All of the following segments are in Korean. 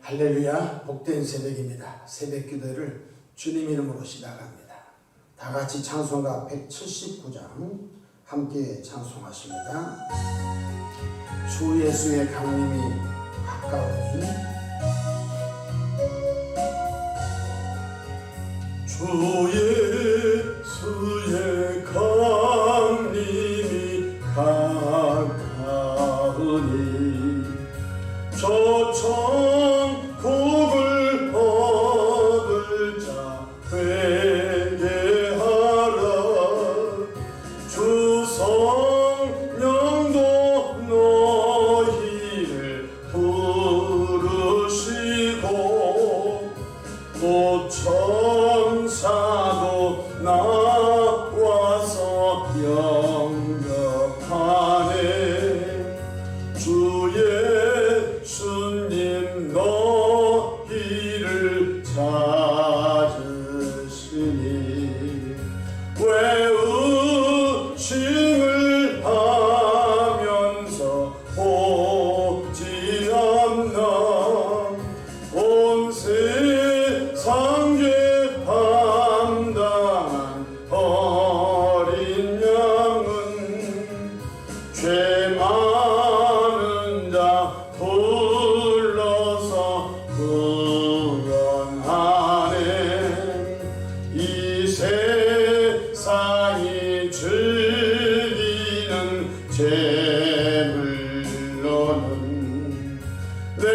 할렐루야, 복된 새벽입니다. 새벽 기도를 주님 이름으로 시작합니다. 다 같이 찬송가 179장 함께 찬송하십니다. 주 예수의 강림이 가까우니 주 예수의 강림이 가까우니 저 천국을 얻을 자 회개하라. 주 성령도 너희를 부르시고 또 천사도 나와서 영접하네. 주 예수님 너희를 찾으시니 외우심을 하면서 오지 않나. 온 세상 죄 감당한 어린 양은 죄 많은 자 불러서 구원하네. 이 세상이 즐기는 재물로는 내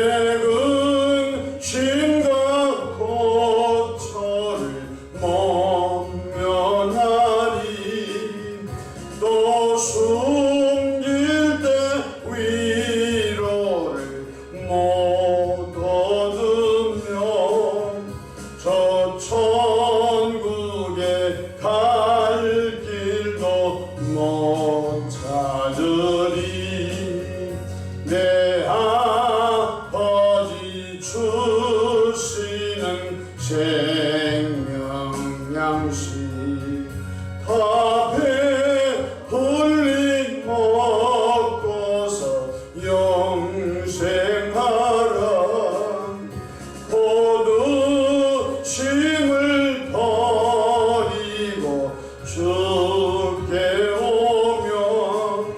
근심과 고초를 못 면하리. 또 숨길 때 위로를 못 얻으며 저 천국에 갈 길도 못 찾으리. 내 아버지 주시는 생명 양식 다 배불리 먹고서 영생하라. 고두심을 버리고 주께 오면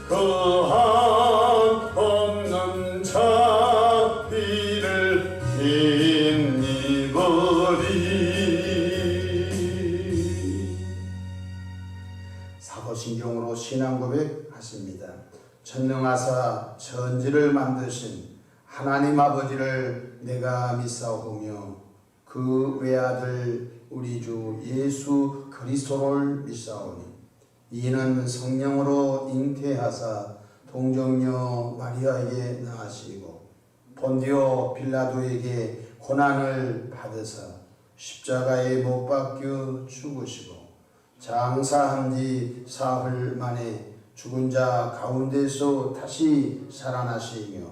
그한 없는 자비를 힘입으리. 사도신경으로 신앙 고백하십니다. 전능하사 천지를 만드신 하나님 아버지를 내가 믿사오며 그 외아들 우리 주 예수 그리스도를 믿사오니 이는 성령으로 잉태하사 동정녀 마리아에게 낳으시고 본디오 빌라도에게 고난을 받으사 십자가에 못 박혀 죽으시고 장사한 지 사흘 만에 죽은 자 가운데서 다시 살아나시며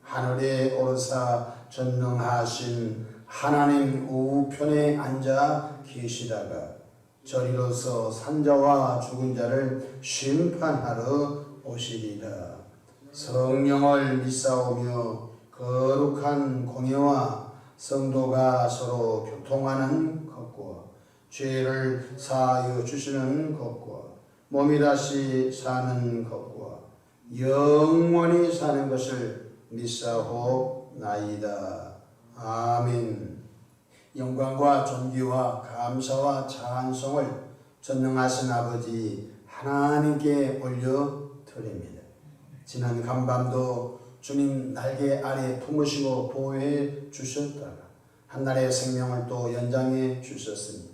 하늘에 오르사 전능하신 하나님 우편에 앉아 계시다가 저리로서 산자와 죽은 자를 심판하러 오시리라. 성령을 믿사오며 거룩한 공예와 성도가 서로 교통하는 것과 죄를 사하여 주시는 것과 몸이 다시 사는 것과 영원히 사는 것을 믿사옵나이다. 아멘. 영광과 존귀와 감사와 찬송을 전능하신 아버지 하나님께 올려드립니다. 지난 간밤도 주님 날개 아래 품으시고 보호해 주셨다가 한날의 생명을 또 연장해 주셨으니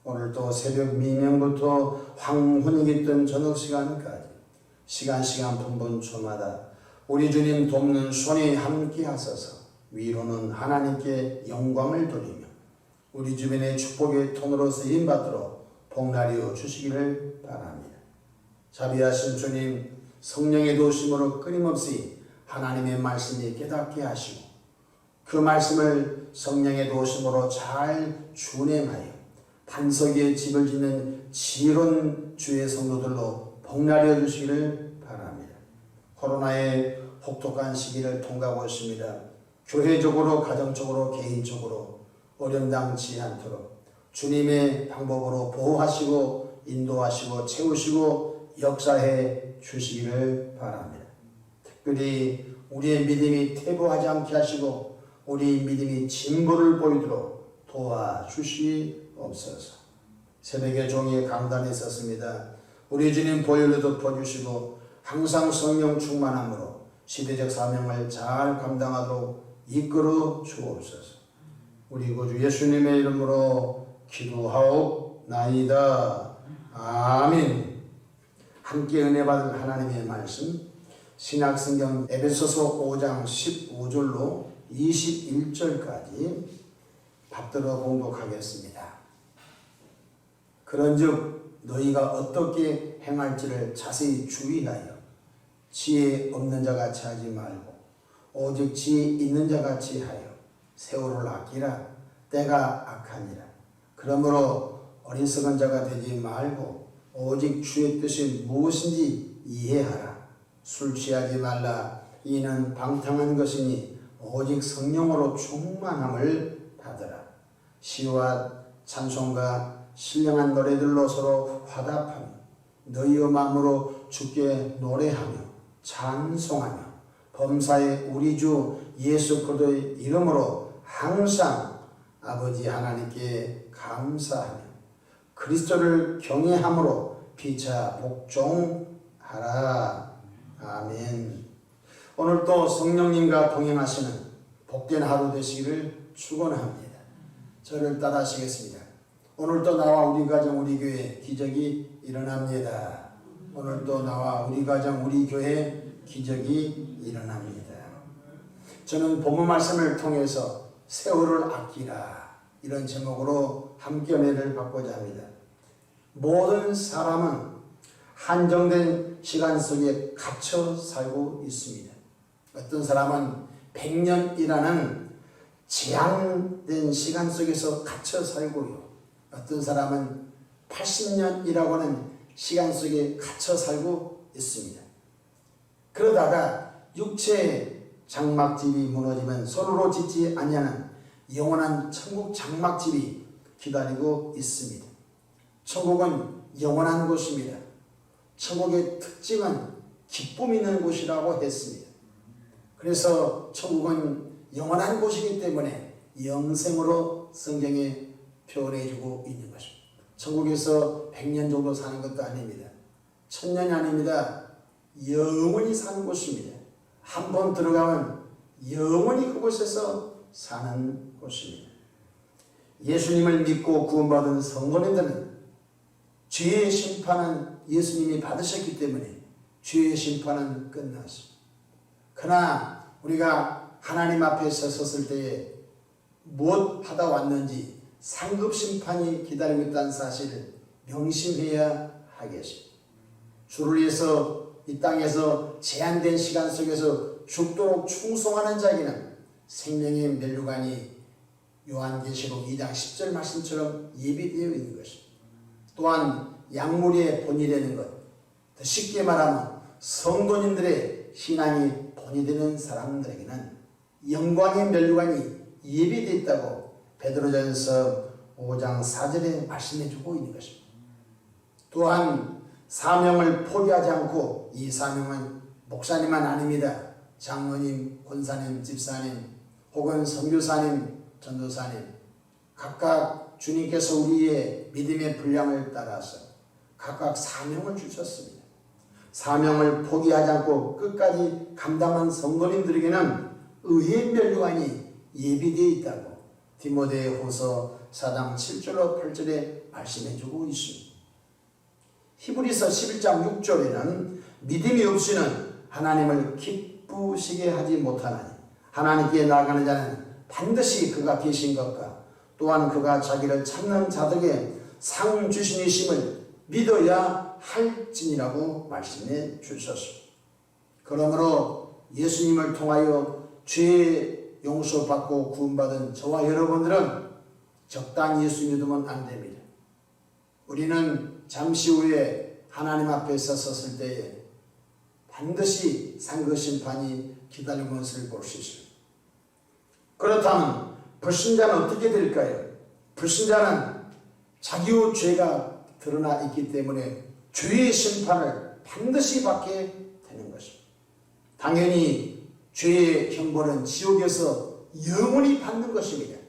오늘 또 새벽 미명부터 황혼이 깃든 저녁 시간까지 시간 분분초마다 우리 주님 돕는 손이 함께 하소서. 위로는 하나님께 영광을 돌리며 우리 주변의 축복의 통로로 쓰임받도록 복날이어 주시기를 바랍니다. 자비하신 주님, 성령의 도심으로 끊임없이 하나님의 말씀이 깨닫게 하시고 그 말씀을 성령의 도심으로 잘 준행하여 반석 위에 집을 짓는 지혜로운 주의 성도들로 복날이어 주시기를 바랍니다. 코로나의 혹독한 시기를 통과하고 있습니다. 교회적으로, 가정적으로, 개인적으로 어련당치 않도록 주님의 방법으로 보호하시고 인도하시고 채우시고 역사해 주시기를 바랍니다. 특별히 우리의 믿음이 퇴보하지 않게 하시고 우리 믿음이 진보를 보이도록 도와주시옵소서. 새벽에 종이 강단에 있었습니다. 우리 주님 보혈로 덮어주시고 항상 성령 충만함으로 시대적 사명을 잘 감당하도록 이끌어 주옵소서. 우리 구주 예수님의 이름으로 기도하옵나이다. 아멘. 함께 은혜 받을 하나님의 말씀 신약성경 에베소서 5장 15절로 21절까지 받들어 공독하겠습니다. 그런즉 너희가 어떻게 행할지를 자세히 주의하여 지혜 없는 자같이 하지 말고 오직 지혜 있는 자같이 하여 세월을 아끼라. 때가 악하니라. 그러므로 어리석은 자가 되지 말고 오직 주의 뜻이 무엇인지 이해하라. 술 취하지 말라. 이는 방탕한 것이니 오직 성령으로 충만함을 받으라. 시와 찬송과 신령한 노래들로 서로 화답하며 너희의 마음으로 주께 노래하며 찬송하며 범사의 우리 주 예수 그리스도의 이름으로 항상 아버지 하나님께 감사하며 그리스도를 경외함으로 피차 복종하라. 아멘. 오늘도 성령님과 동행하시는 복된 하루 되시기를 축원합니다. 저를 따라하시겠습니다. 오늘도 나와 우리 가정 우리 교회 기적이 일어납니다. 오늘도 나와 우리 가정 우리 교회 기적이 일어납니다. 저는 본문 말씀을 통해서 세월을 아끼라 이런 제목으로 함께 은혜를 받고자 합니다. 모든 사람은 한정된 시간 속에 갇혀 살고 있습니다. 어떤 사람은 100년이라는 제한된 시간 속에서 갇혀 살고요. 어떤 사람은 80년이라고 하는 시간 속에 갇혀 살고 있습니다. 그러다가 육체의 장막집이 무너지면 손으로 짓지 아니하는 영원한 천국 장막집이 기다리고 있습니다. 천국은 영원한 곳입니다. 천국의 특징은 기쁨 있는 곳이라고 했습니다. 그래서 천국은 영원한 곳이기 때문에 영생으로 성경에 표현해주고 있는 것입니다. 천국에서 100년 정도 사는 것도 아닙니다. 1000년이 아닙니다. 영원히 사는 곳입니다. 한 번 들어가면 영원히 그곳에서 사는 곳입니다. 예수님을 믿고 구원받은 성도님들은 죄의 심판은 예수님이 받으셨기 때문에 죄의 심판은 끝났습니다. 그러나 우리가 하나님 앞에 섰을 때에 무엇 하다 왔는지 상급 심판이 기다리고 있다는 사실을 명심해야 하겠습니다. 주를 위해서 이 땅에서 제한된 시간 속에서 죽도록 충성하는 자에게는 생명의 면류관이 요한계시록 2장 10절 말씀처럼 예비되어 있는 것입니다. 또한 약물의 본이 되는 것, 더 쉽게 말하면 성도님들의 신앙이 본이 되는 사람들에게는 영광의 면류관이 예비되어 있다고 베드로전서 5장 4절에 말씀해주고 있는 것입니다. 또한 사명을 포기하지 않고, 이 사명은 목사님만 아닙니다. 장로님, 권사님, 집사님, 혹은 선교사님, 전도사님, 각각 주님께서 우리의 믿음의 분량을 따라서 각각 사명을 주셨습니다. 사명을 포기하지 않고 끝까지 감당한 성도님들에게는 의의 면류관이 예비되어 있다고 디모데후서 4장 7절로 8절에 말씀해주고 있습니다. 히브리서 11장 6절에는 믿음이 없이는 하나님을 기쁘시게 하지 못하나니 하나님께 나아가는 자는 반드시 그가 계신 것과 또한 그가 자기를 찾는 자들에게 상 주신이심을 믿어야 할지니라고 말씀해 주셨습니다. 그러므로 예수님을 통하여 죄 용서받고 구원받은 저와 여러분들은 적당히 예수 믿으면 안 됩니다. 우리는 잠시 후에 하나님 앞에 섰을 때에 반드시 상급 심판이 기다리는 것을 볼 수 있습니다. 그렇다면 불신자는 어떻게 될까요? 불신자는 자기의 죄가 드러나 있기 때문에 죄의 심판을 반드시 받게 되는 것입니다. 당연히 죄의 형벌은 지옥에서 영원히 받는 것입니다.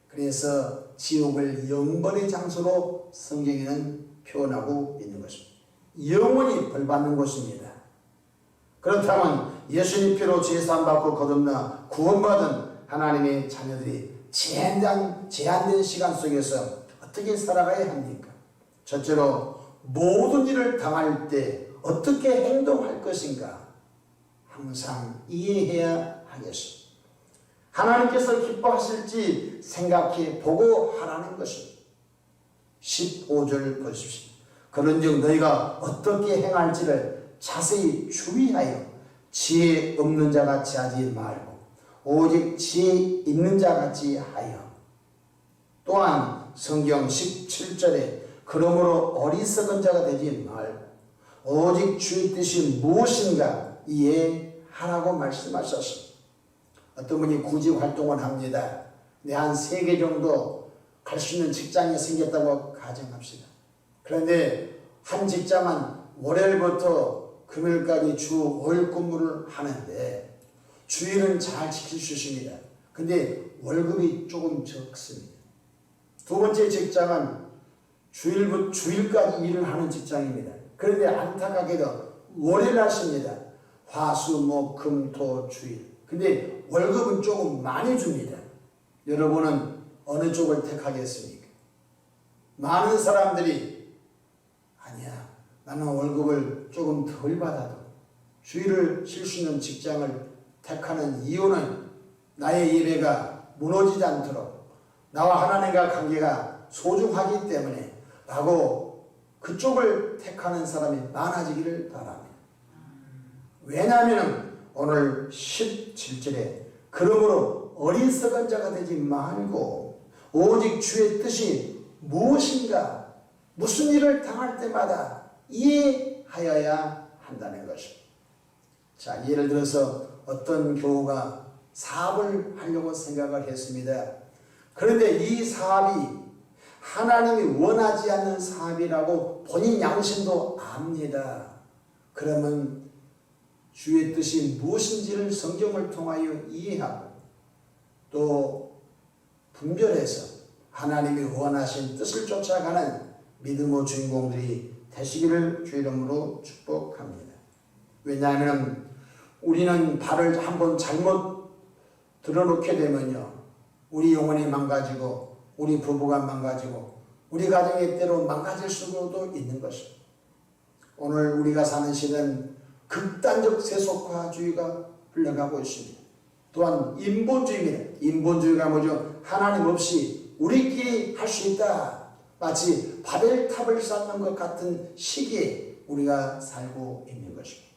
그래서 지옥을 영벌의 장소로 성경에는 표현하고 있는 것입니다. 영원히 벌받는 것입니다. 그렇다면 예수님 피로 죄사함받고 거듭나 구원받은 하나님의 자녀들이 제한된 시간 속에서 어떻게 살아가야 합니까? 첫째로 모든 일을 당할 때 어떻게 행동할 것인가 항상 이해해야 하겠습니다. 하나님께서 기뻐하실지 생각해 보고 하라는 것입니다. 15절 보십시오. 그런즉 너희가 어떻게 행할지를 자세히 주의하여 지혜 없는 자같이 하지 말고 오직 지혜 있는 자같이 하여. 또한 성경 17절에 그러므로 어리석은 자가 되지 말고 오직 주의 뜻이 무엇인가 이해하라고 말씀하셨습니다. 어떤 분이 구직 활동을 합니다. 근데 한 3개 정도 갈 수 있는 직장이 생겼다고 가정합시다. 그런데 한 직장은 월요일부터 금요일까지 주 5일 근무를 하는데 주일은 잘 지킬 수 있습니다. 근데 월급이 조금 적습니다. 두 번째 직장은 주일까지 일을 하는 직장입니다. 그런데 안타깝게도 월요일 하십니다. 화수, 목, 금, 토, 주일. 근데 월급은 조금 많이 줍니다. 여러분은 어느 쪽을 택하겠습니까? 많은 사람들이 아니야, 나는 월급을 조금 덜 받아도 주일을 쉴 수 있는 직장을 택하는 이유는 나의 예배가 무너지지 않도록 나와 하나님과 관계가 소중하기 때문에 라고 그쪽을 택하는 사람이 많아지기를 바랍니다. 왜냐하면 오늘 17절에 그러므로 어리석은 자가 되지 말고 오직 주의 뜻이 무엇인가 무슨 일을 당할 때마다 이해하여야 한다는 것입니다. 자, 예를 들어서 어떤 교우가 사업을 하려고 생각을 했습니다. 그런데 이 사업이 하나님이 원하지 않는 사업이라고 본인 양심도 압니다. 그러면 주의 뜻이 무엇인지를 성경을 통하여 이해하고 또 분별해서 하나님이 원하신 뜻을 쫓아가는 믿음의 주인공들이 되시기를 주 이름으로 축복합니다. 왜냐하면 우리는 발을 한번 잘못 들어놓게 되면요, 우리 영혼이 망가지고 우리 부부가 망가지고 우리 가정의 때로 망가질 수도 있는 것입니다. 오늘 우리가 사는 시대는 극단적 세속화주의가 흘러가고 있습니다. 또한 인본주의입니다. 인본주의가 뭐죠? 하나님 없이 우리끼리 할 수 있다. 마치 바벨탑을 쌓는 것 같은 시기에 우리가 살고 있는 것입니다.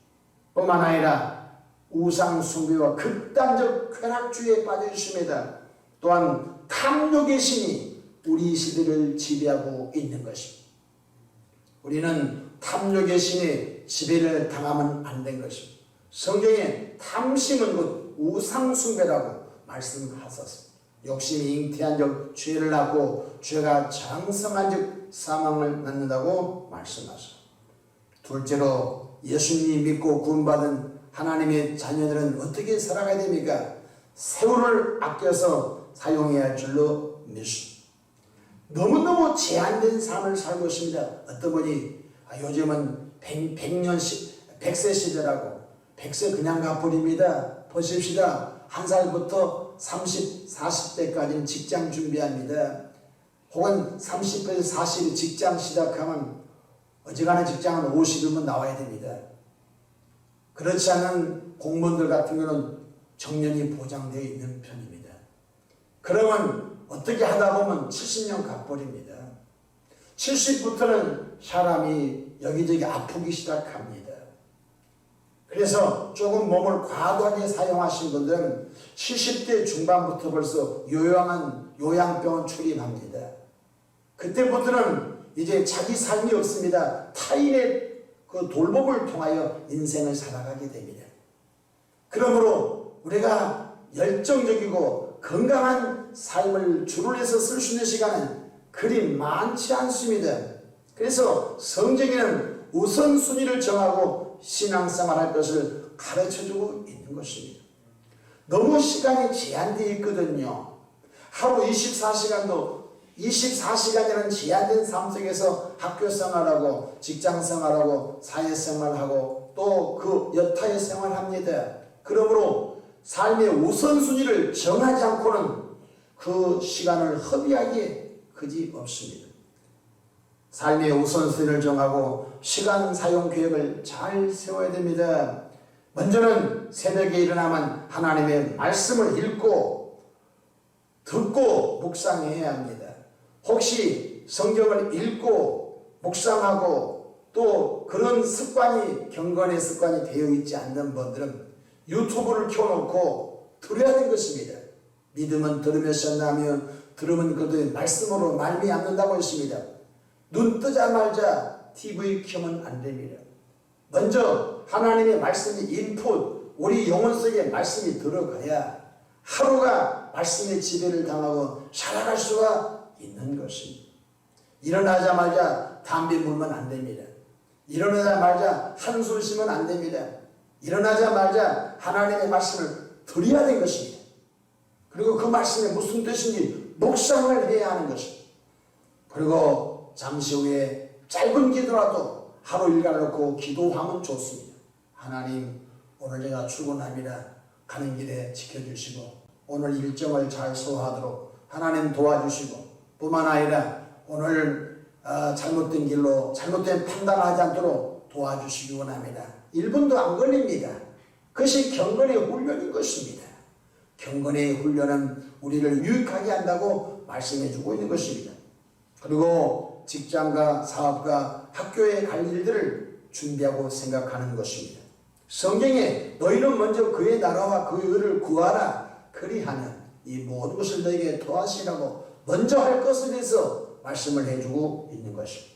뿐만 아니라 우상 숭배와 극단적 쾌락주의에 빠져 있습니다. 또한 탐욕의 신이 우리 시대를 지배하고 있는 것입니다. 우리는 탐욕의 신의 지배를 당하면 안 된 것입니다. 성경에 탐심은 곧 우상 숭배라고 말씀하셨습니다. 욕심이 잉태한 적 죄를 낳고 죄가 장성한 적 사망을 낳는다고 말씀하셨습니다. 둘째로 예수님이 믿고 구원받은 하나님의 자녀들은 어떻게 살아가야 됩니까? 세월을 아껴서 사용해야 할 줄로 믿습니다. 너무너무 제한된 삶을 살고 있습니다. 어떤 분이 요즘은 100세 시대라고 100세 그냥 가버립니다. 보십시다. 한 살부터 30, 40대까지는 직장 준비합니다. 혹은 30에서 40이 직장 시작하면 어지간한 직장은 50이면 나와야 됩니다. 그렇지 않은 공무원들 같은 경우는 정년이 보장되어 있는 편입니다. 그러면 어떻게 하다 보면 70년 가버립니다. 70부터는 사람이 여기저기 아프기 시작합니다. 그래서 조금 몸을 과도하게 사용하신 분들은 70대 중반부터 벌써 요양병원 출입합니다. 그때부터는 이제 자기 삶이 없습니다. 타인의 그 돌봄을 통하여 인생을 살아가게 됩니다. 그러므로 우리가 열정적이고 건강한 삶을 줄을 내서 쓸 수 있는 시간은 그리 많지 않습니다. 그래서 성경에는 우선순위를 정하고 신앙생활 할 것을 가르쳐주고 있는 것입니다. 너무 시간이 제한되어 있거든요. 하루 24시간이라는 제한된 삶 속에서 학교 생활하고 직장 생활하고 사회생활하고 또 그 여타의 생활합니다. 그러므로 삶의 우선순위를 정하지 않고는 그 시간을 허비하기에 그지없습니다. 삶의 우선순위를 정하고 시간 사용 계획을 잘 세워야 됩니다. 먼저는 새벽에 일어나면 하나님의 말씀을 읽고 듣고 묵상해야 합니다. 혹시 성경을 읽고 묵상하고 또 그런 습관이 경건의 습관이 되어 있지 않는 분들은 유튜브를 켜놓고 들어야 되는 것입니다. 믿음은 들으면서 나면 들으면 그도 말씀으로 말미암는다고 했습니다. 눈 뜨자마자 TV 켜면 안 됩니다. 먼저 하나님의 말씀이 인풋, 우리 영혼 속에 말씀이 들어가야 하루가 말씀의 지배를 당하고 살아갈 수가 있는 것입니다. 일어나자마자 담배 물면 안 됩니다. 일어나자마자 한숨 쉬면 안 됩니다. 일어나자마자 하나님의 말씀을 들어야 되는 것입니다. 그리고 그 말씀이 무슨 뜻인지 묵상을 해야 하는 것입니다. 그리고 잠시 후에 짧은 기도라도 하루 일과를 놓고 기도하면 좋습니다. 하나님, 오늘 제가 출근합니다. 가는 길에 지켜주시고 오늘 일정을 잘 소화하도록 하나님 도와주시고 뿐만 아니라 오늘 잘못된 길로 잘못된 판단을 하지 않도록 도와주시기 원합니다. 1분도 안 걸립니다. 그것이 경건의 훈련인 것입니다. 경건의 훈련은 우리를 유익하게 한다고 말씀해 주고 있는 것입니다. 그리고 직장과 사업과 학교에 갈 일들을 준비하고 생각하는 것입니다. 성경에 너희는 먼저 그의 나라와 그 의를 구하라 그리하면 이 모든 것을 너에게 더하시라고 먼저 할 것에 대해서 말씀을 해주고 있는 것입니다.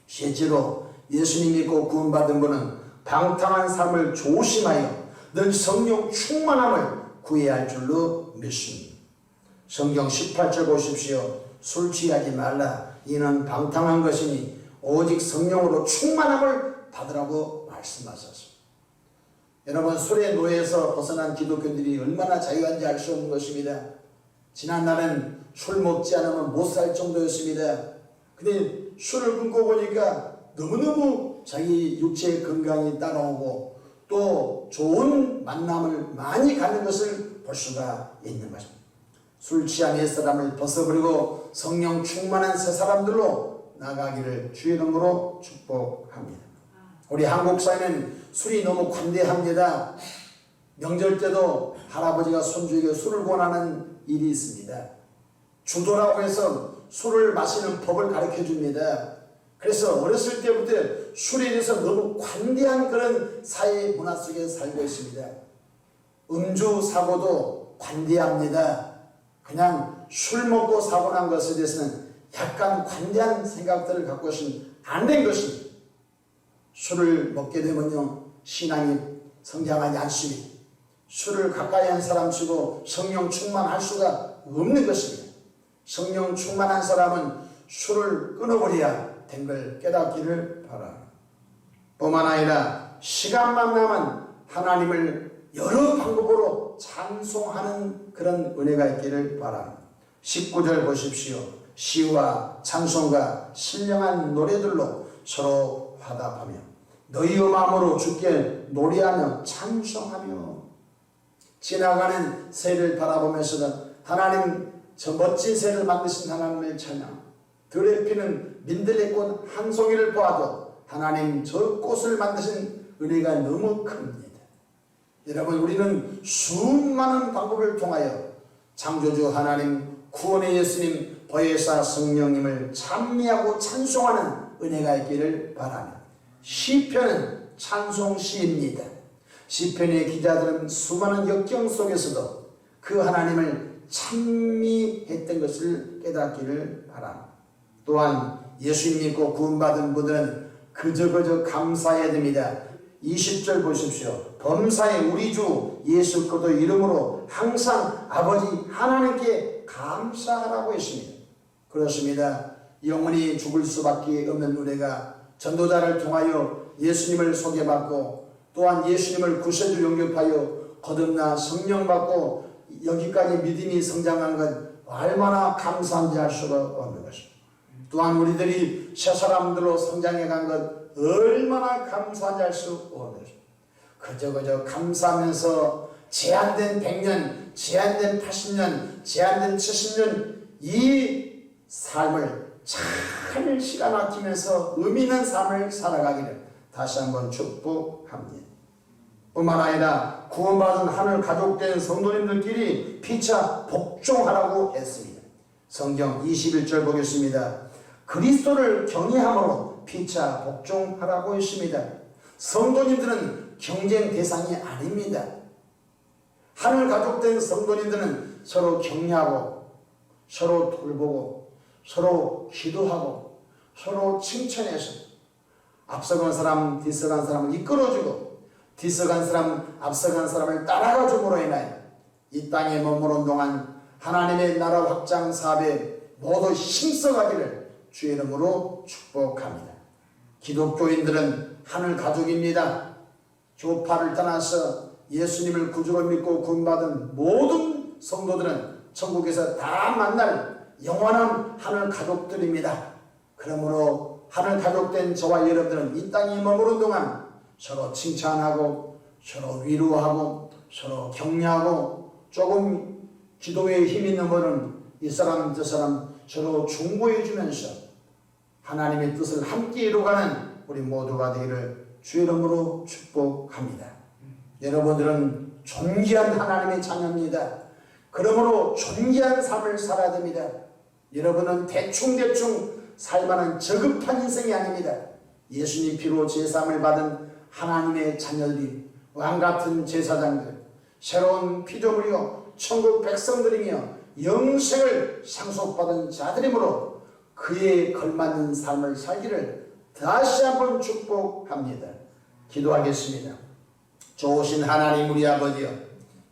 실제로 예수님 믿고 구원받은 분은 방탕한 삶을 조심하여 늘 성령 충만함을 구해야 할 줄로 믿습니다. 성경 18절 보십시오. 술 취하지 말라. 이는 방탕한 것이니 오직 성령으로 충만함을 받으라고 말씀하셨습니다. 여러분, 술의 노예에서 벗어난 기독교인들이 얼마나 자유한지 알 수 없는 것입니다. 지난날은 술 먹지 않으면 못 살 정도였습니다. 근데 술을 끊고 보니까 너무너무 자기 육체의 건강이 따라오고 또 좋은 만남을 많이 갖는 것을 볼 수가 있는 것입니다. 술 취한 옛 사람을 벗어버리고 성령 충만한 새 사람들로 나가기를 주의 이름으로 축복합니다. 우리 한국 사회는 술이 너무 관대합니다. 명절 때도 할아버지가 손주에게 술을 권하는 일이 있습니다. 주도라고 해서 술을 마시는 법을 가르쳐 줍니다. 그래서 어렸을 때부터 술에 대해서 너무 관대한 그런 사회 문화 속에 살고 있습니다. 음주 사고도 관대합니다. 그냥 술 먹고 사고 난 것에 대해서는 약간 관대한 생각들을 갖고 있으면 안 된 것입니다. 술을 먹게 되면요, 신앙이 성장하지 않습니다. 술을 가까이 한 사람치고 성령 충만할 수가 없는 것입니다. 성령 충만한 사람은 술을 끊어버려야 된 걸 깨닫기를 바랍니다. 뿐만 아니라 시간만 나면 하나님을 여러 방법으로 찬송하는 그런 은혜가 있기를 바랍니다. 19절 보십시오. 시와 찬송과 신령한 노래들로 서로 화답하며 너희의 마음으로 주께 노래하며 찬송하며. 지나가는 새를 바라보면서는 하나님, 저 멋진 새를 만드신 하나님의 찬양, 들에 피는 민들레꽃 한 송이를 보아도 하나님 저 꽃을 만드신 은혜가 너무 큽니다. 여러분, 우리는 수많은 방법을 통하여 창조주 하나님, 구원의 예수님, 보혜사 성령님을 찬미하고 찬송하는 은혜가 있기를 바랍니다. 시편은 찬송시입니다. 시편의 기자들은 수많은 역경 속에서도 그 하나님을 찬미했던 것을 깨닫기를 바랍니다. 또한 예수님 믿고 구원받은 분들은 그저 감사해야 됩니다. 20절 보십시오. 범사에 우리 주 예수 그리스도 이름으로 항상 아버지 하나님께 감사하라고 했습니다. 그렇습니다. 영원히 죽을 수밖에 없는 우리가 전도자를 통하여 예수님을 소개받고 또한 예수님을 구세주 영접하여 거듭나 성령 받고 여기까지 믿음이 성장한 것 얼마나 감사한지 알 수가 없는 것입니다. 또한 우리들이 새 사람들로 성장해 간 것 얼마나 감사한지 알 수 없는 것입니다. 그저 감사하면서 제한된 100년, 제한된 80년, 제한된 70년 이 삶을 잘 시간 아끼면서 의미 있는 삶을 살아가기를 다시 한번 축복합니다. 뿐만 아니라 구원받은 하늘 가족된 성도님들끼리 피차 복종하라고 했습니다. 성경 21절 보겠습니다. 그리스도를 경외함으로 피차 복종하라고 했습니다. 성도님들은 경쟁 대상이 아닙니다. 하늘 가족된 성도님들은 서로 격려하고 서로 돌보고 서로 기도하고 서로 칭찬해서 앞서간 사람 뒤서간 사람을 이끌어주고 뒤서간 사람 앞서간 사람을 따라가 줌으로 인하여 이 땅에 머무는 동안 하나님의 나라 확장 사업에 모두 힘써가기를 주의 이름으로 축복합니다. 기독교인들은 하늘 가족입니다. 교파를 떠나서 예수님을 구주로 믿고 구원받은 모든 성도들은 천국에서 다 만날 영원한 하늘 가족들입니다. 그러므로 하늘 가족된 저와 여러분들은 이 땅에 머무는 동안 서로 칭찬하고 서로 위로하고 서로 격려하고 조금 기도에 힘 있는 분은 이 사람 저 사람 서로 중보해 주면서 하나님의 뜻을 함께 이루어가는 우리 모두가 되기를 주의 이름으로 축복합니다. 여러분들은 존귀한 하나님의 자녀입니다. 그러므로 존귀한 삶을 살아야 됩니다. 여러분은 대충 살만한 저급한 인생이 아닙니다. 예수님 피로 제사함을 받은 하나님의 자녀들이 왕같은 제사장들, 새로운 피조물이요 천국 백성들이며 영생을 상속받은 자들이므로 그에 걸맞는 삶을 살기를 다시 한번 축복합니다. 기도하겠습니다. 좋으신 하나님 우리 아버지여,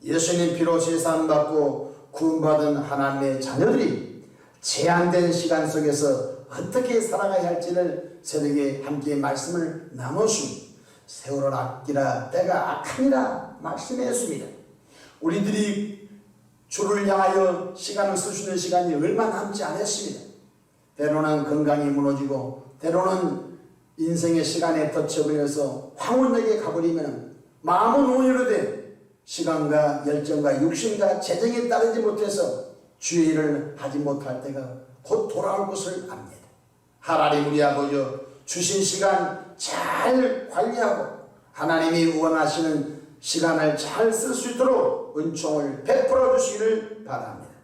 예수님 피로 제사함 받고 구원받은 하나님의 자녀들이 제한된 시간 속에서 어떻게 살아가야 할지를 새벽에 함께 말씀을 나누었습니다. 세월을 아끼라 때가 악하니라 말씀했습니다. 우리들이 주를 향하여 시간을 쓰시는 시간이 얼마 남지 않았습니다. 때로는 건강이 무너지고 때로는 인생의 시간에 덧쳐버려서 황혼에게 가버리면 마음은 오히려되 시간과 열정과 육신과 재정에 따르지 못해서 주의 일을 하지 못할 때가 곧 돌아올 것을 압니다. 하나님 우리 아버지여, 주신 시간 잘 관리하고 하나님이 원하시는 시간을 잘 쓸 수 있도록 은총을 베풀어 주시기를 바랍니다.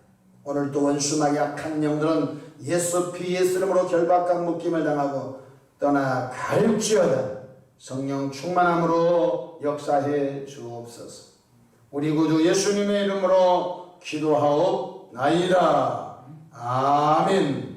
오늘도 원수마귀 악한 영들은 예수 피 예수 이름으로 결박과 묶임을 당하고 떠나갈지어다. 성령 충만함으로 역사해 주옵소서. 우리 구주 예수님의 이름으로 기도하옵나이다. 아멘.